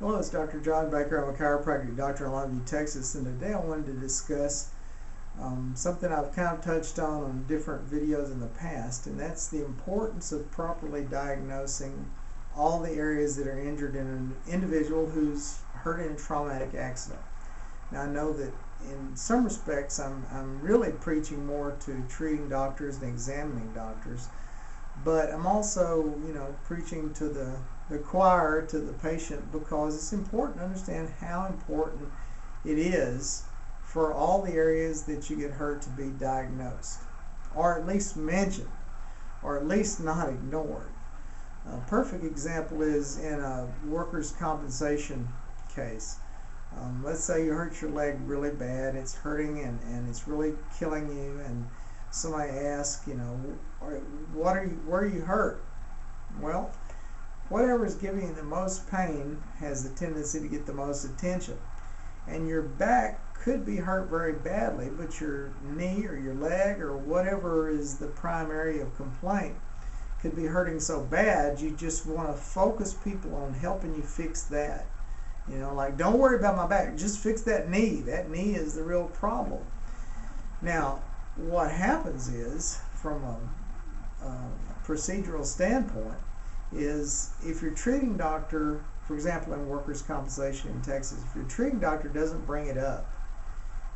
Hello, it's Dr. John Baker. I'm a chiropractic doctor in Longview, Texas, and today I wanted to discuss something I've kind of touched on different videos in the past, and that's the importance of properly diagnosing all the areas that are injured in an individual who's hurt in a traumatic accident. Now, I know that in some respects I'm really preaching more to treating doctors and examining doctors, but I'm also, preaching to the choir, to the patient, because it's important to understand how important it is for all the areas that you get hurt to be diagnosed, or at least mentioned, or at least not ignored. A perfect example is in a workers' compensation case. Let's say you hurt your leg really bad, it's hurting and it's really killing you, and somebody asks, where are you hurt? Well, whatever is giving you the most pain has the tendency to get the most attention. And your back could be hurt very badly, but your knee or your leg or whatever is the prime area of complaint could be hurting so bad you just want to focus people on helping you fix that. Like, don't worry about my back, just fix that knee. That knee is the real problem. Now, what happens is, from a procedural standpoint, is if your treating doctor, for example in workers' compensation in Texas, if your treating doctor doesn't bring it up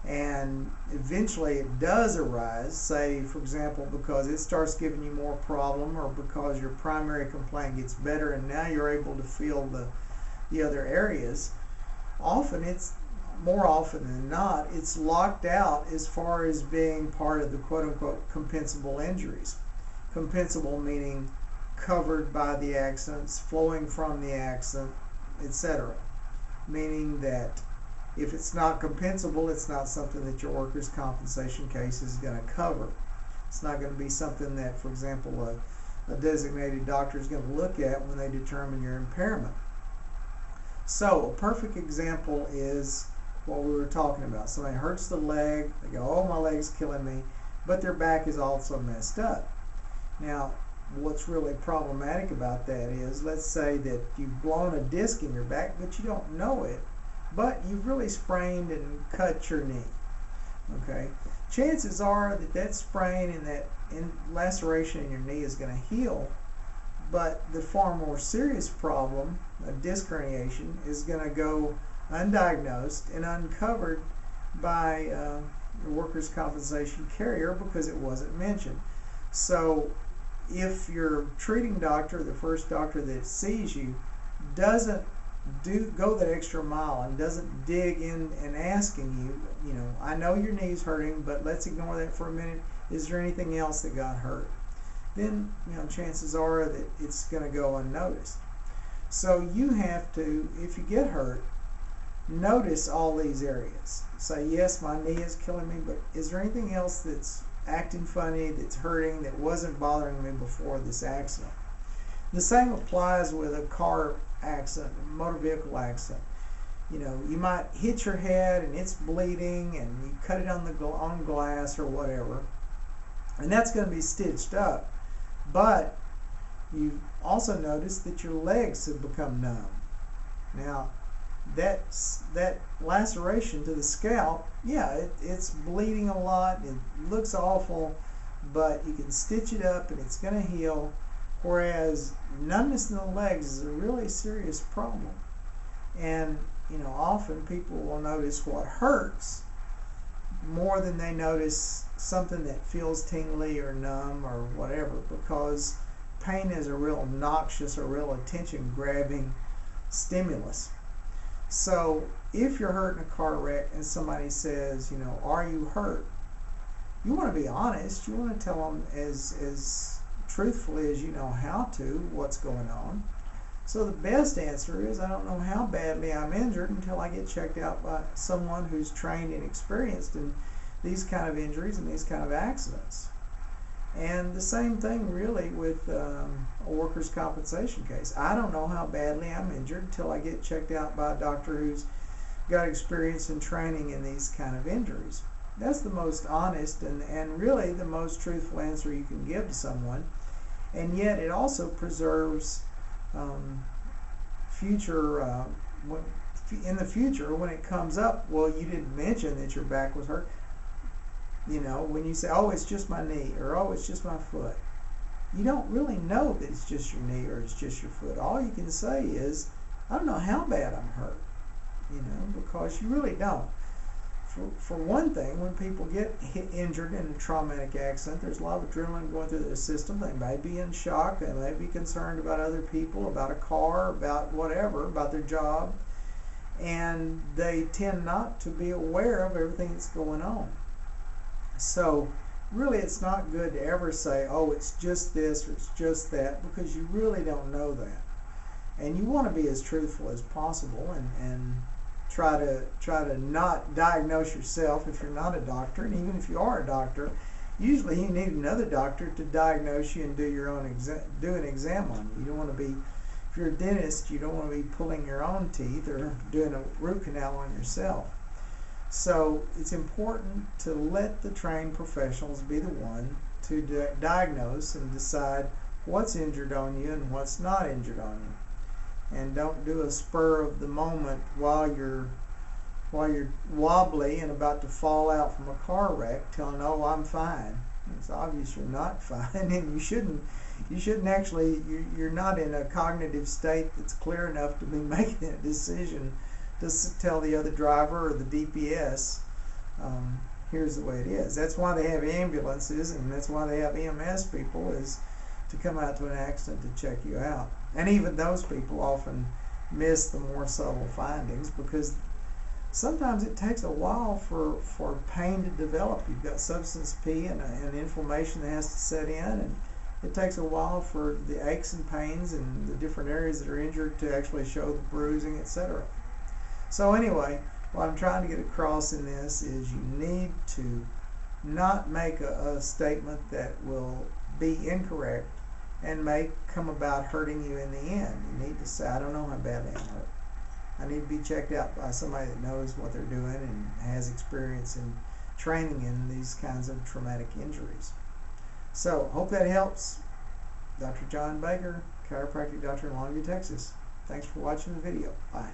and eventually it does arise, say for example because it starts giving you more problem or because your primary complaint gets better and now you're able to feel the other areas, more often than not, it's locked out as far as being part of the quote-unquote compensable injuries. Compensable meaning covered by the accidents, flowing from the accident, etc. Meaning that if it's not compensable, it's not something that your workers' compensation case is going to cover. It's not going to be something that, for example, a designated doctor is going to look at when they determine your impairment. So a perfect example is what we were talking about. Somebody hurts the leg, they go, oh, my leg's killing me, but their back is also messed up. Now, what's really problematic about that is, let's say that you've blown a disc in your back, but you don't know it, but you've really sprained and cut your knee. Okay, chances are that sprain and that laceration in your knee is going to heal, but the far more serious problem, a disc herniation, is going to go undiagnosed and uncovered by the workers' compensation carrier because it wasn't mentioned. So if your treating doctor, the first doctor that sees you, doesn't go that extra mile and doesn't dig in and asking you, I know your knee's hurting, but let's ignore that for a minute. Is there anything else that got hurt? Then, chances are that it's going to go unnoticed. So you have to, if you get hurt, notice all these areas. Say, yes, my knee is killing me, but is there anything else that's acting funny, that's hurting, that wasn't bothering me before this accident? The same applies with a car accident, a motor vehicle accident. You might hit your head and it's bleeding and you cut it on glass or whatever, and that's going to be stitched up. But you also notice that your legs have become numb. Now, that laceration to the scalp, yeah, it's bleeding a lot, it looks awful, but you can stitch it up and it's going to heal, whereas numbness in the legs is a really serious problem. And often people will notice what hurts more than they notice something that feels tingly or numb or whatever, because pain is a real noxious or real attention grabbing stimulus. So if you're hurt in a car wreck and somebody says, are you hurt? You want to be honest. You want to tell them as truthfully as you know how to what's going on. So the best answer is, I don't know how badly I'm injured until I get checked out by someone who's trained and experienced in these kind of injuries and these kind of accidents. And the same thing really with a workers' compensation case. I don't know how badly I'm injured until I get checked out by a doctor who's got experience and training in these kind of injuries. That's the most honest and really the most truthful answer you can give to someone. And yet it also preserves future in the future, when it comes up, well, you didn't mention that your back was hurt. You know, when you say, oh, it's just my knee, or oh, it's just my foot, you don't really know that it's just your knee or it's just your foot. All you can say is, I don't know how bad I'm hurt, you know, because you really don't. For one thing, when people get injured in a traumatic accident, there's a lot of adrenaline going through their system. They may be in shock. They may be concerned about other people, about a car, about whatever, about their job. And they tend not to be aware of everything that's going on. So really, it's not good to ever say, oh, it's just this or it's just that, because you really don't know that. And you want to be as truthful as possible and try to not diagnose yourself if you're not a doctor. And even if you are a doctor, usually you need another doctor to diagnose you and do an exam on you. You don't want to be, if you're a dentist, you don't want to be pulling your own teeth or doing a root canal on yourself. So it's important to let the trained professionals be the one to diagnose and decide what's injured on you and what's not injured on you. And don't do a spur of the moment while you're wobbly and about to fall out from a car wreck, telling, oh, I'm fine. It's obvious you're not fine, and you shouldn't actually, you're not in a cognitive state that's clear enough to be making a decision to tell the other driver or the DPS, here's the way it is. That's why they have ambulances, and that's why they have EMS people, is to come out to an accident to check you out. And even those people often miss the more subtle findings, because sometimes it takes a while for pain to develop. You've got substance P and inflammation that has to set in, and it takes a while for the aches and pains and the different areas that are injured to actually show the bruising, etc. So anyway, what I'm trying to get across in this is you need to not make a statement that will be incorrect and may come about hurting you in the end. You need to say, I don't know how badly I'm hurt. I need to be checked out by somebody that knows what they're doing and has experience in training in these kinds of traumatic injuries. So, hope that helps. Dr. John Baker, chiropractic doctor in Longview, Texas. Thanks for watching the video. Bye.